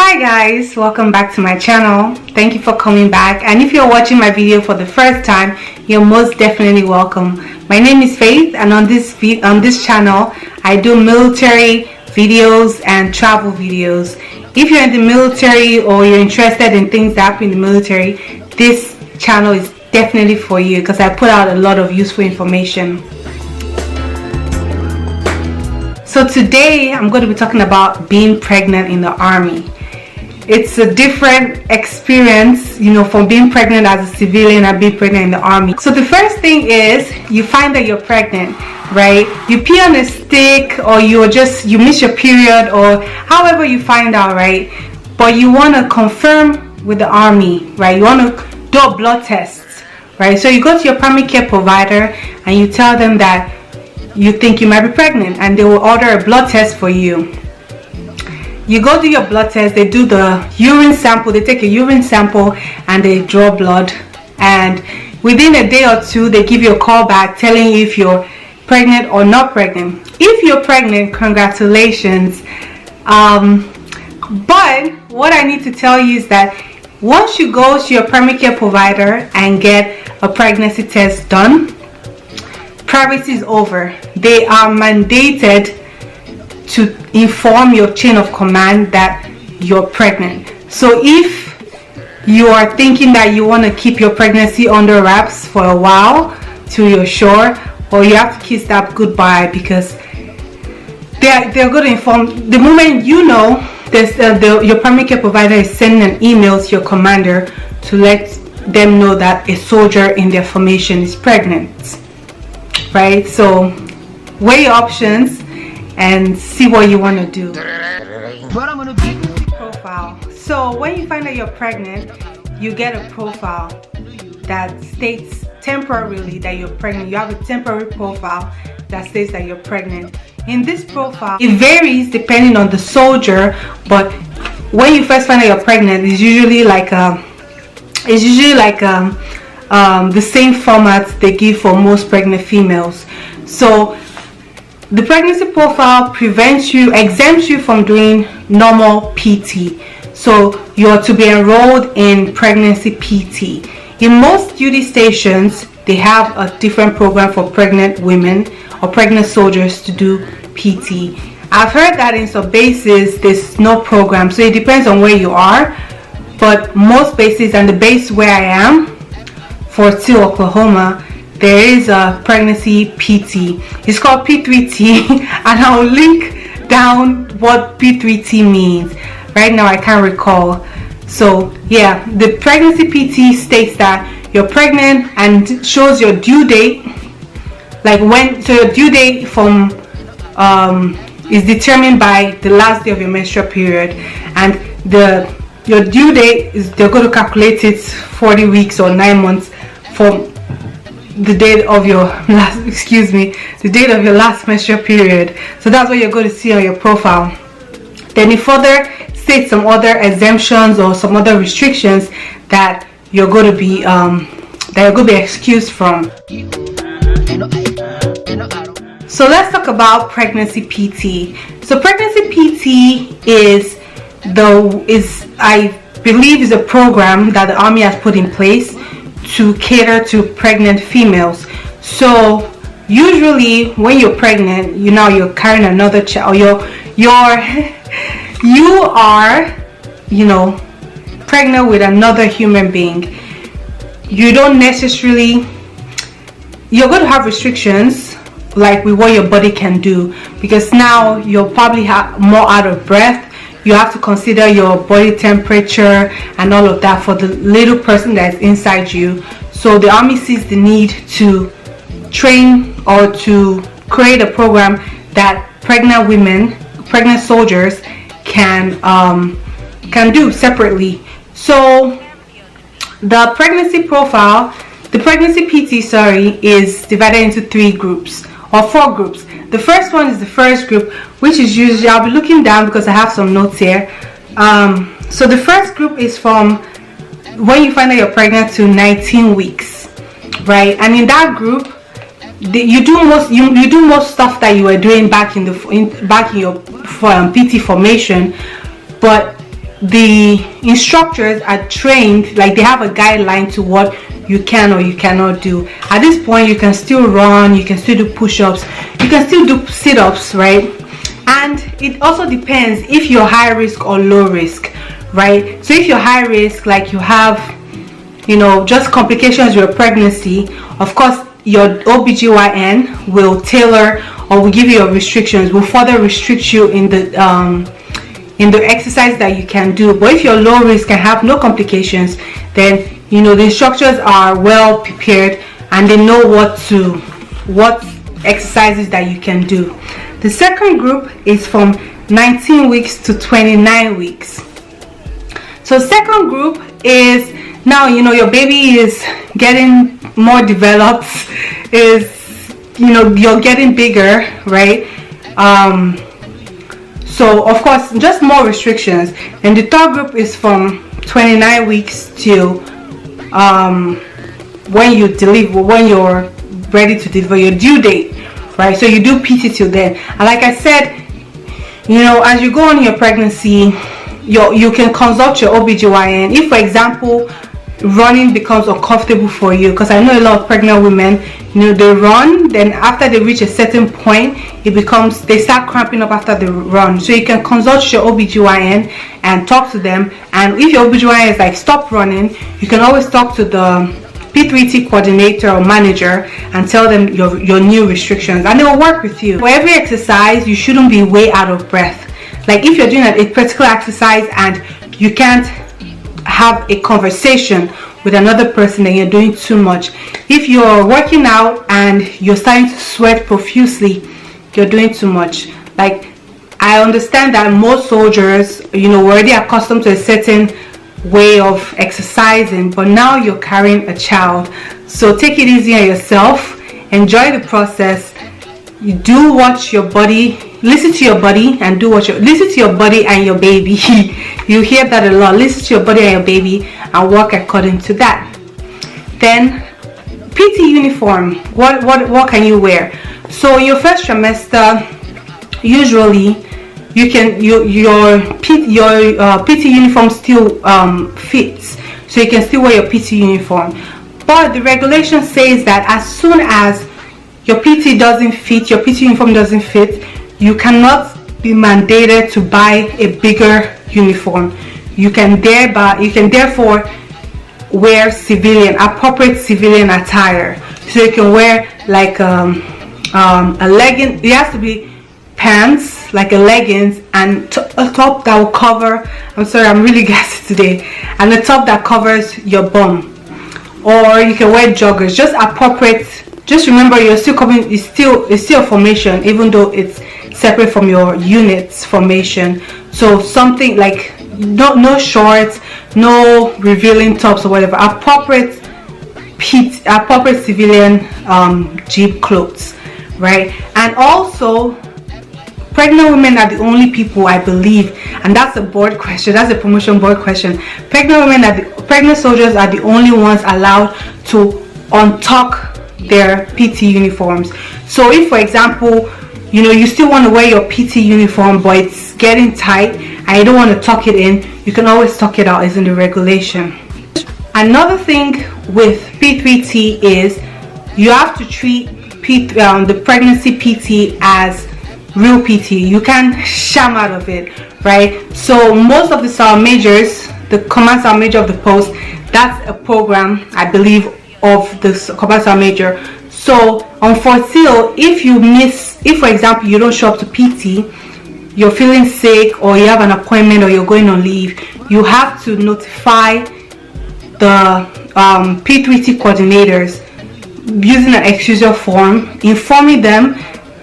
Hi guys, welcome back to my channel. Thank you for coming back, and if you're watching my video for the first time, you're most definitely welcome. My name is Faith, and on this channel I do military videos and travel videos. If you're in the military or you're interested in things that happen in the military, this channel is definitely for you because I put out a lot of useful information. So today I'm going to be talking about being pregnant in the army. It's a different experience, from being pregnant as a civilian and being pregnant in the army. So the first thing is you find that you're pregnant, right? You pee on a stick, or you miss your period, or however you find out, right? But you want to confirm with the army, right? You want to do a blood test, right? So you go to your primary care provider and you tell them that you think you might be pregnant, and they will order a blood test for you. You go do your blood test, they do the urine sample, they take a urine sample and they draw blood, and within a day or two they give you a call back telling you if you're pregnant or not pregnant. If you're pregnant, congratulations. But what I need to tell you is that once you go to your primary care provider and get a pregnancy test done, privacy is over. They are mandated to inform your chain of command that you're pregnant. So if you are thinking that you want to keep your pregnancy under wraps for a while till you're sure, or you have to kiss that goodbye, because they're going to inform the moment you know. Your primary care provider is sending an email to your commander to let them know that a soldier in their formation is pregnant, right? So weigh your options and see what you want to do. Profile. So when you find out you're pregnant, you get a profile that states temporarily that you're pregnant. You have a temporary profile that states that you're pregnant. In this profile, it varies depending on the soldier, but when you first find out you're pregnant, it's usually like the same format they give for most pregnant females. So the pregnancy profile exempts you from doing normal PT. So you are to be enrolled in pregnancy PT. In most duty stations, they have a different program for pregnant women or pregnant soldiers to do PT. I've heard that in some bases there's no program, so it depends on where you are. But most bases, and the base where I am, Fort Sill, Oklahoma, there is a pregnancy PT. It's called P3T, and I'll link down what P3T means. Right now I can't recall. So yeah, the pregnancy PT states that you're pregnant and shows your due date, so your due date from is determined by the last day of your menstrual period, and your due date is, they're going to calculate it 40 weeks or 9 months from the date of your last menstrual period. So that's what you're going to see on your profile. Then it further states some other exemptions or some other restrictions that you're going to be excused from. So let's talk about pregnancy PT. So pregnancy PT is I believe is a program that the Army has put in place to cater to pregnant females. So usually when you're pregnant, you're carrying another child, or you are pregnant with another human being. You're going to have restrictions like with what your body can do, because now you're probably more out of breath. You have to consider your body temperature and all of that for the little person that's inside you. So the Army sees the need to train or to create a program that pregnant soldiers can do separately. So the pregnancy PT, is divided into 3 groups or 4 groups. The first one is the first group, which is usually, I'll be looking down because I have some notes here. So the first group is from when you find out you're pregnant to 19 weeks, right? And in that group, you do most stuff that you were doing back in your PT formation, but the instructors are trained, like they have a guideline to what you can or you cannot do. At this point, you can still run, you can still do push-ups, you can still do sit-ups, right? And it also depends if you're high risk or low risk, right? So if you're high risk, like you have, you know, just complications with your pregnancy, of course your OBGYN will tailor or will give you your restrictions, will further restrict you in the exercise that you can do. But if you're low risk and have no complications, then you know the instructors are well prepared and they know what exercises that you can do. The second group is from 19 weeks to 29 weeks. So second group is, now you know your baby is getting more developed, is, you know, you're getting bigger, right? So of course just more restrictions. And the third group is from 29 weeks till when you deliver, when you're ready to deliver, your due date, right? So you do PT till then. And like I said, you know, as you go on your pregnancy, you can consult your OBGYN. If for example running becomes uncomfortable for you, because I know a lot of pregnant women, you know, they run, then after they reach a certain point, they start cramping up after the run. So you can consult your OBGYN and talk to them. And if your OBGYN is like, stop running, you can always talk to the P3T coordinator or manager and tell them your new restrictions, and they will work with you. For every exercise, you shouldn't be way out of breath. Like if you're doing a particular exercise and you can't have a conversation with another person, then you're doing too much. If you're working out and you're starting to sweat profusely, you're doing too much. Like, I understand that most soldiers, you know, were already accustomed to a certain way of exercising, but now you're carrying a child, so take it easy on yourself, enjoy the process. You do what your body, listen to your body and do what listen to your body and your baby. You hear that a lot. Listen to your body and your baby and work according to that. Then PT uniform, what can you wear? So your first trimester, usually you can your PT uniform still fits, so you can still wear your PT uniform. But the regulation says that as soon as your PT doesn't fit, your PT uniform doesn't fit, you cannot be mandated to buy a bigger uniform. You can therefore wear appropriate civilian attire. So you can wear like a legging. It has to be pants, like a leggings, and a top that will cover, I'm sorry, I'm really gassy today, and a top that covers your bum. Or you can wear joggers, just appropriate. Just remember, you're still coming, it's still a formation, even though it's separate from your unit's formation. So something like no shorts, no revealing tops or whatever. Appropriate civilian jeep clothes, right? And also, pregnant women are the only people, I believe, and that's a board question, that's a promotion board question. Pregnant soldiers are the only ones allowed to untuck their PT uniforms. So if for example, you know, you still want to wear your PT uniform but it's getting tight and you don't want to tuck it in, you can always tuck it out, as in the regulation. Another thing with P3T is you have to treat the pregnancy PT as real PT. You can't sham out of it, right? So most of the sergeant majors, the command sergeant major of the post, that's a program, I believe, of the command sergeant major. So on FORTIL, if for example you don't show up to PT, you're feeling sick or you have an appointment or you're going on leave, you have to notify the P3T coordinators using an excusal form, informing them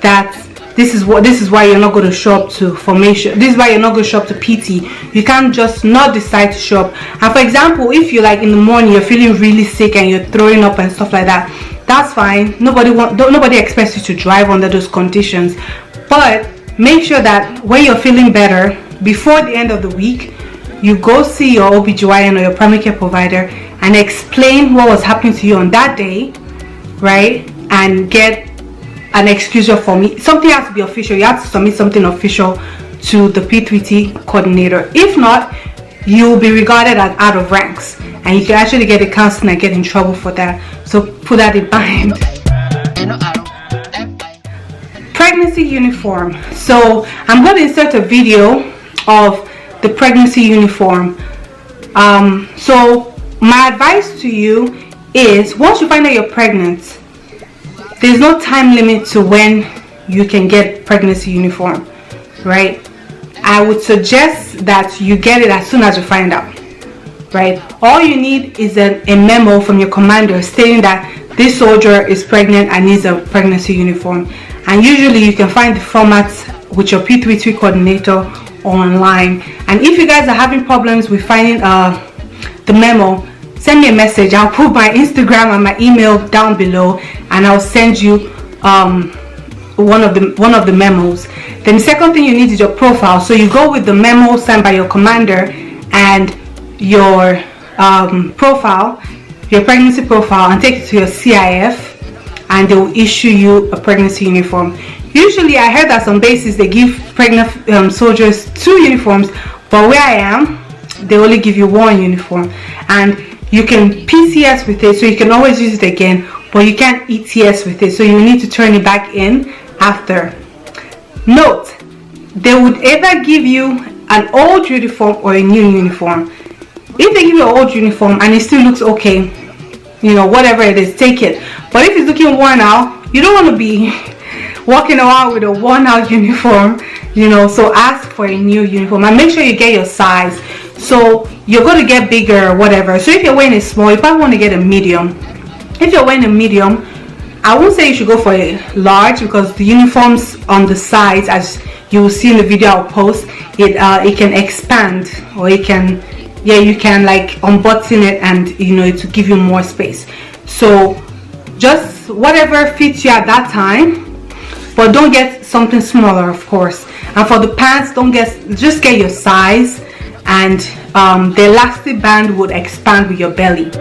that this is why you're not going to show up to formation, this is why you're not going to show up to PT. You can't just not decide to show up. And for example, if you're like in the morning, you're feeling really sick and you're throwing up and stuff like that, that's fine. Nobody expects you to drive under those conditions, but make sure that when you're feeling better, before the end of the week, you go see your OBGYN or your primary care provider and explain what was happening to you on that day, right? And get an excusal form. Something has to be official. You have to submit something official to the P3T coordinator. If not, you will be regarded as out of ranks, and you can actually get a counseling and get in trouble for that. So put that in mind. Pregnancy uniform. So I'm going to insert a video of the pregnancy uniform. So my advice to you is, once you find out you're pregnant, there's no time limit to when you can get pregnancy uniform, right? I would suggest that you get it as soon as you find out, right? All you need is a memo from your commander stating that this soldier is pregnant and needs a pregnancy uniform. And usually you can find the formats with your P33 coordinator online. And if you guys are having problems with finding the memo, send me a message. I'll put my Instagram and my email down below, and I'll send you one of the memos. Then the second thing you need is your profile. So you go with the memo signed by your commander and your profile, your pregnancy profile, and take it to your CIF, and they will issue you a pregnancy uniform. Usually I heard that some bases they give pregnant soldiers 2 uniforms, but where I am, they only give you 1 uniform, and you can PCS with it, so you can always use it again, but you can't ETS with it, so you need to turn it back in after. Note, they would either give you an old uniform or a new uniform. If they give you an old uniform and it still looks okay, you know, whatever it is, take it. But if it's looking worn out, you don't want to be walking around with a worn out uniform, you know, so ask for a new uniform and make sure you get your size. So you're going to get bigger or whatever. So if you're wearing a small, you probably want to get a medium. If you're wearing a medium, I won't say you should go for a large, because the uniforms on the sides, as you will see in the video I'll post, it can expand, or it can, yeah, you can like unbutton it, and you know, it will give you more space. So just whatever fits you at that time, but don't get something smaller, of course. And for the pants, just get your size, and the elastic band would expand with your belly.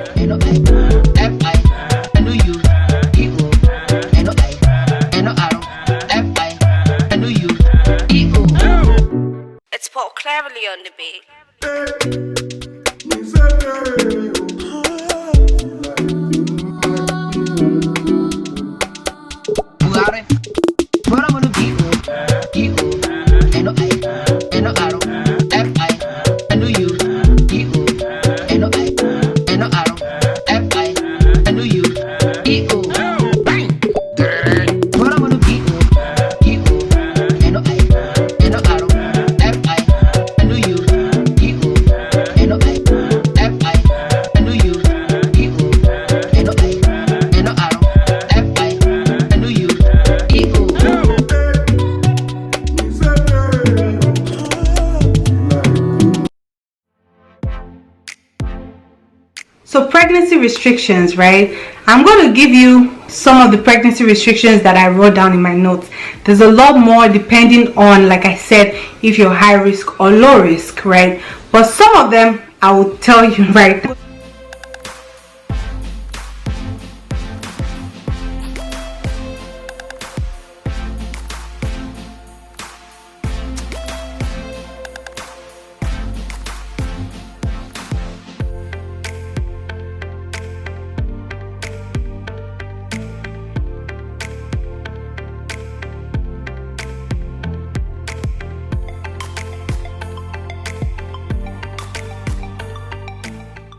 It's Paul Cleverly on the beat. So pregnancy restrictions, right? I'm going to give you some of the pregnancy restrictions that I wrote down in my notes. There's a lot more depending on, like I said, if you're high risk or low risk, right? But some of them I will tell you right now.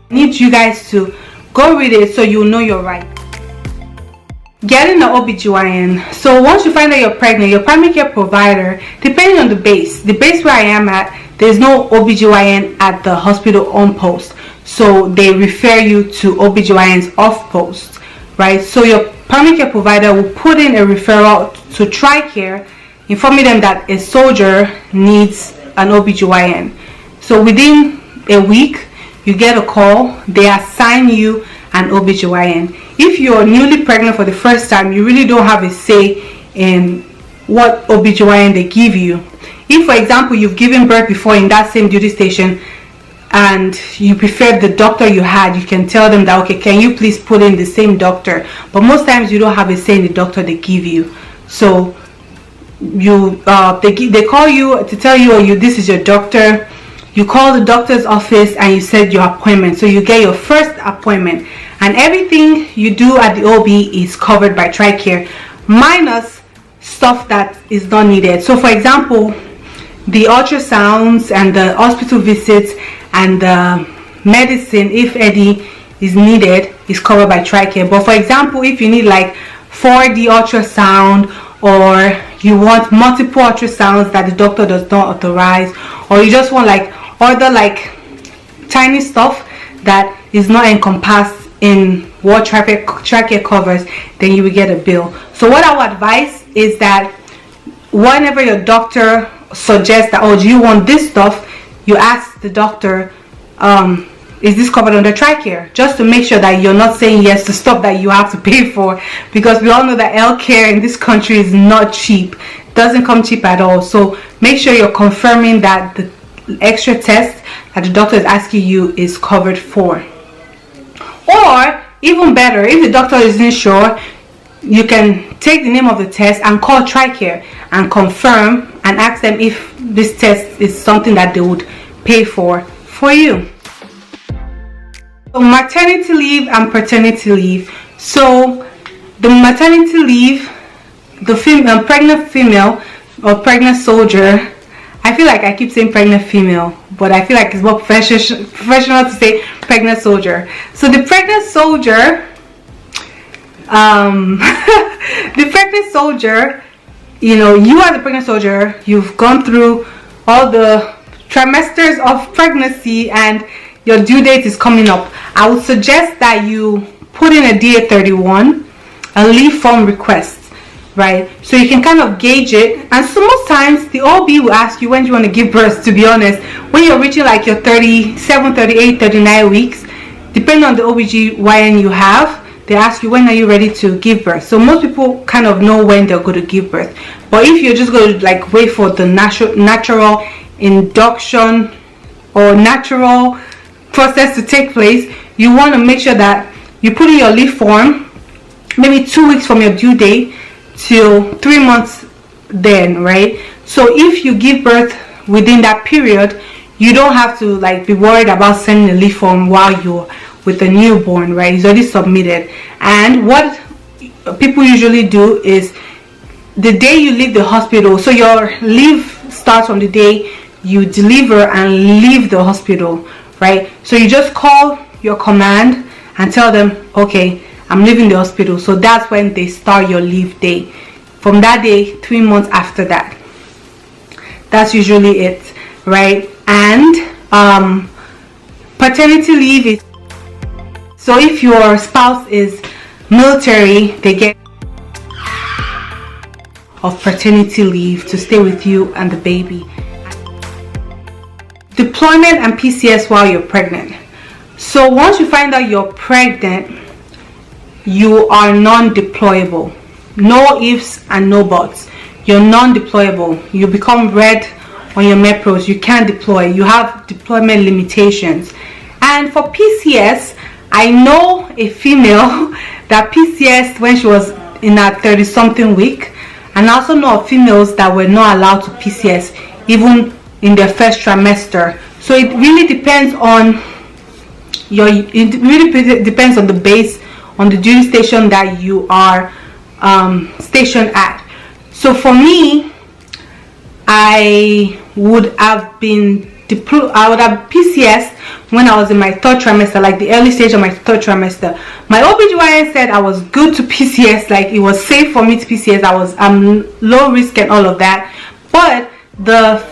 Need you guys to go read it so you know you're right. Getting an OBGYN. So once you find out you're pregnant, your primary care provider, depending on the base where I am at, there's no OBGYN at the hospital on post, so they refer you to OBGYNs off post, right? So your primary care provider will put in a referral to TRICARE, informing them that a soldier needs an OBGYN. So within a week, you get a call, they assign you an OBGYN. If you're newly pregnant for the first time, you really don't have a say in what OBGYN they give you. If, for example, you've given birth before in that same duty station and you prefer the doctor you had, you can tell them that, okay, can you please put in the same doctor? But most times you don't have a say in the doctor they give you. So you they call you to tell you, this is your doctor. you call the doctor's office and you set your appointment. So you get your first appointment, and everything you do at the OB is covered by TRICARE, minus stuff that is not needed. So for example, the ultrasounds and the hospital visits and the medicine, if any, is needed, is covered by TRICARE. But for example, if you need like 4D ultrasound, or you want multiple ultrasounds that the doctor does not authorize, or you just want like other like tiny stuff that is not encompassed in what TRICARE covers, then you will get a bill. So what I would advise is that whenever your doctor suggests that, oh, do you want this stuff, you ask the doctor, is this covered under TRICARE, just to make sure that you're not saying yes to stuff that you have to pay for, because we all know that healthcare in this country is not cheap. It doesn't come cheap at all. So make sure you're confirming that the extra test that the doctor is asking you is covered for. Or even better, if the doctor isn't sure, you can take the name of the test and call TRICARE and confirm and ask them if this test is something that they would pay for you. So maternity leave and paternity leave. So the maternity leave, the pregnant female or pregnant soldier, I feel like I keep saying pregnant female, but I feel like it's more professional to say pregnant soldier. So the pregnant soldier, the pregnant soldier, you know, you are the pregnant soldier, you've gone through all the trimesters of pregnancy and your due date is coming up. I would suggest that you put in a DA31, a leave form request, right? So you can kind of gauge it. And so most times the OB will ask you when you want to give birth, to be honest. When you're reaching like your 37, 38, 39 weeks, depending on the OBGYN you have, they ask you when are you ready to give birth. So most people kind of know when they're going to give birth. But if you're just going to like wait for the natural induction or natural process to take place, you want to make sure that you put in your leave form maybe 2 weeks from your due date till 3 months then, right? So if you give birth within that period, you don't have to like be worried about sending a leave form while you're with a newborn, right? It's already submitted. And what people usually do is the day you leave the hospital, so your leave starts from the day you deliver and leave the hospital, right? So you just call your command and tell them, okay, I'm leaving the hospital. So that's when they start your leave day. From that day, 3 months after that. That's usually it, right? And paternity leave is, so if your spouse is military, they get of paternity leave to stay with you and the baby. Deployment and PCS while you're pregnant. So once you find out you're pregnant, you are non-deployable. No ifs and no buts. You're non-deployable. You become red on your MEPROS. You can't deploy. You have deployment limitations. And for PCS, I know a female that PCS when she was in her 30-something week, and I also know of females that were not allowed to PCS even in their first trimester. So it really depends on depends on the base, on the duty station that you are stationed at. So for me, I would have been I would have PCS when I was in my 3rd trimester, like the early stage of my 3rd trimester. My OBGYN said I was good to PCS, like it was safe for me to PCS. I was low risk and all of that. But the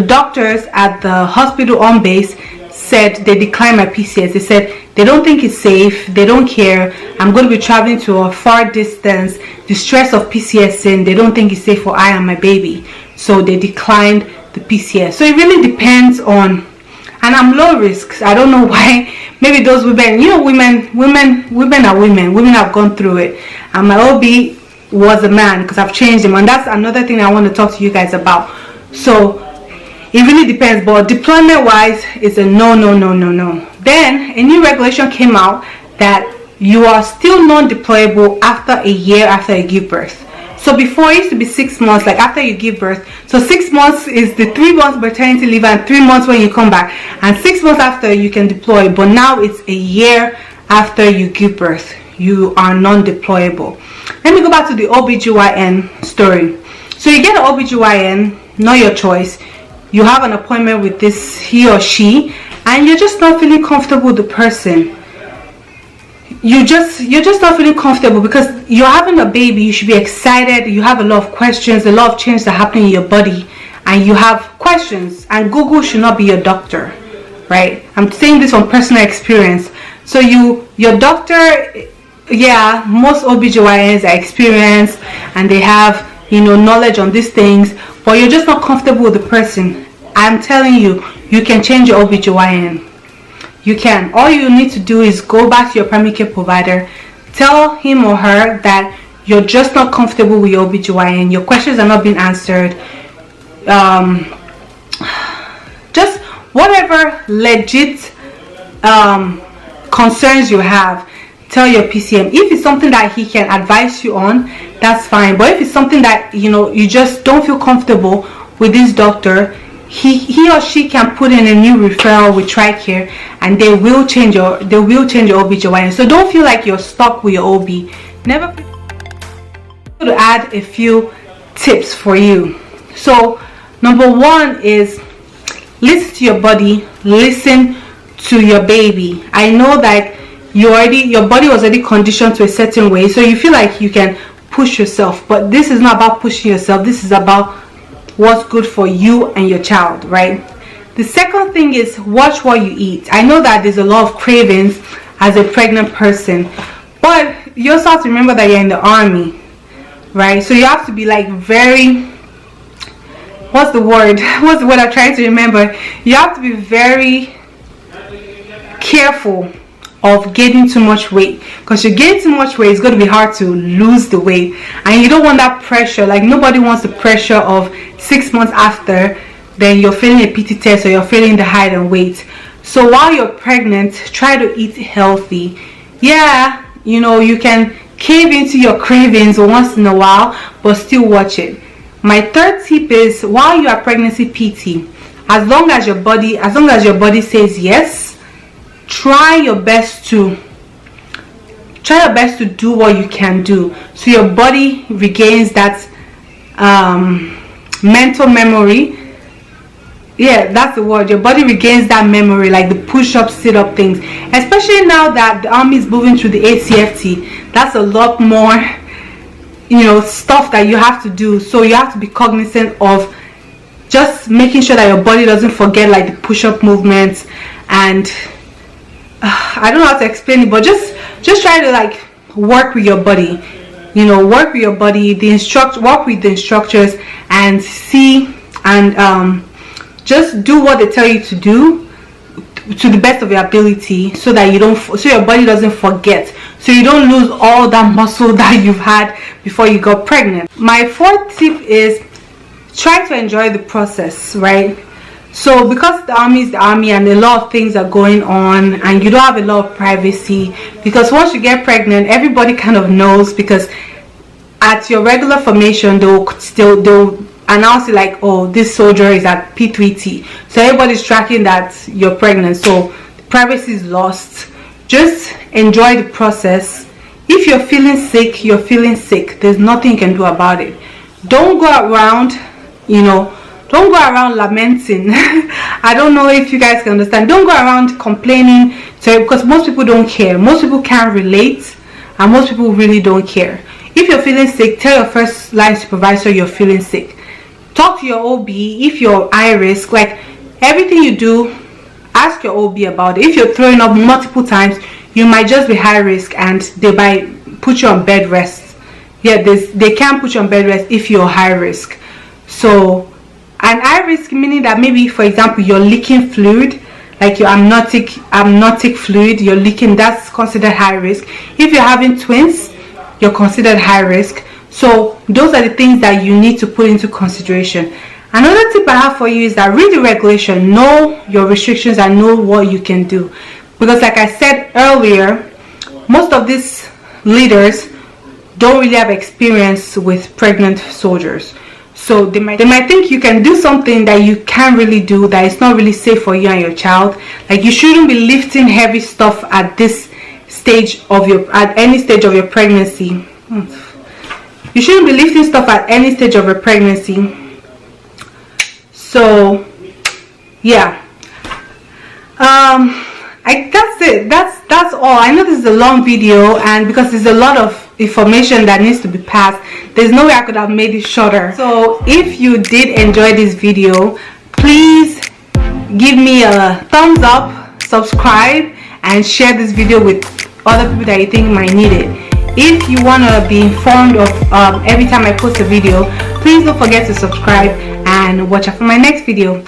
doctors at the hospital on base said they declined my PCS. They said they don't think it's safe, they don't care. I'm going to be traveling to a far distance. The stress of PCSing, they don't think it's safe for I and my baby. So they declined the PCS. So it really depends on, and I'm low risk. I don't know why. Maybe those women, you know, women are women. Women have gone through it. And my OB was a man because I've changed him. And that's another thing I want to talk to you guys about. So it really depends. But deployment wise, it's a no. Then a new regulation came out that you are still non-deployable after a year after you give birth. So before, it used to be 6 months, like after you give birth. So 6 months is the 3 months maternity leave and 3 months when you come back, and 6 months after you can deploy. But now it's a year after you give birth, you are non-deployable. Let me go back to the OBGYN story. So you get an OBGYN, not your choice. You have an appointment with this he or she, and you're just not feeling comfortable with the person. You're just not feeling comfortable because you're having a baby. You should be excited. You have a lot of questions, a lot of changes that happen in your body, and you have questions. And Google should not be your doctor, right? I'm saying this from personal experience. So your doctor, yeah, most OBGYNs are experienced and they have, knowledge on these things, but you're just not comfortable with the person. I'm telling you, you can change your OBGYN. You can. All you need to do is go back to your primary care provider, tell him or her that you're just not comfortable with your OBGYN, your questions are not being answered, just whatever legit concerns you have. Tell your PCM. If it's something that he can advise you on, that's fine. But if it's something that you just don't feel comfortable with this doctor, he or she can put in a new referral with TRICARE, and they will change your OBGYN. So don't feel like you're stuck with your OB. Never. To add a few tips for you. So number one is listen to your body, listen to your baby. I know that your body was already conditioned to a certain way, so you feel like you can push yourself, but this is not about pushing yourself. This is about what's good for you and your child, right? The second thing is watch what you eat. I know that there's a lot of cravings as a pregnant person, but you also have to remember that you're in the army, right? So you have to be like very, what's the word I'm trying to remember. You have to be very careful of gaining too much weight, because you gain too much weight, it's going to be hard to lose the weight, and you don't want that pressure. Like, nobody wants the pressure of 6 months after then you're failing a PT test or you're failing the height and weight. So while you're pregnant, try to eat healthy. Yeah, you can cave into your cravings once in a while, but still watch it. My third tip is, while you are pregnancy PT, as long as your body says yes, try your best to do what you can do, so your body regains that mental memory. Yeah, that's the word. Your body regains that memory, like the push-up, sit-up things. Especially now that the army is moving through the ACFT, that's a lot more stuff that you have to do. So you have to be cognizant of just making sure that your body doesn't forget, like, the push-up movements. And I don't know how to explain it, but just try to, like, work with your body. Work with your body, work with the instructors, and see, and just do what they tell you to do to the best of your ability, so that your body doesn't forget, so you don't lose all that muscle that you've had before you got pregnant. My fourth tip is try to enjoy the process, right? So because the army is the army and a lot of things are going on, and you don't have a lot of privacy, because once you get pregnant, everybody kind of knows, because at your regular formation they'll announce it like, oh, this soldier is at P3T, so everybody's tracking that you're pregnant, so privacy is lost. Just enjoy the process. If you're feeling sick, you're feeling sick. There's nothing you can do about it. Don't go around lamenting. I don't know if you guys can understand. Don't go around complaining, because most people don't care. Most people can't relate, and most people really don't care. If you're feeling sick, tell your first line supervisor you're feeling sick. Talk to your OB if you're high risk. Like, everything you do, ask your OB about it. If you're throwing up multiple times, you might just be high risk, and they might put you on bed rest. Yeah, they can put you on bed rest if you're high risk. So, and high risk meaning that maybe, for example, you're leaking fluid, like your amniotic fluid, you're leaking, that's considered high risk. If you're having twins, you're considered high risk. So those are the things that you need to put into consideration. Another tip I have for you is that read the regulation, know your restrictions, and know what you can do. Because like I said earlier, most of these leaders don't really have experience with pregnant soldiers. So they might think you can do something that you can't really do, that is not really safe for you and your child. Like, you shouldn't be lifting heavy stuff at this stage of at any stage of your pregnancy. You shouldn't be lifting stuff at any stage of your pregnancy. So yeah, that's it. That's all. I know this is a long video, and because there's a lot of information that needs to be passed, there's no way I could have made it shorter. So if you did enjoy this video, please give me a thumbs up, subscribe, and share this video with other people that you think might need it. If you want to be informed of every time I post a video, please don't forget to subscribe and watch out for my next video.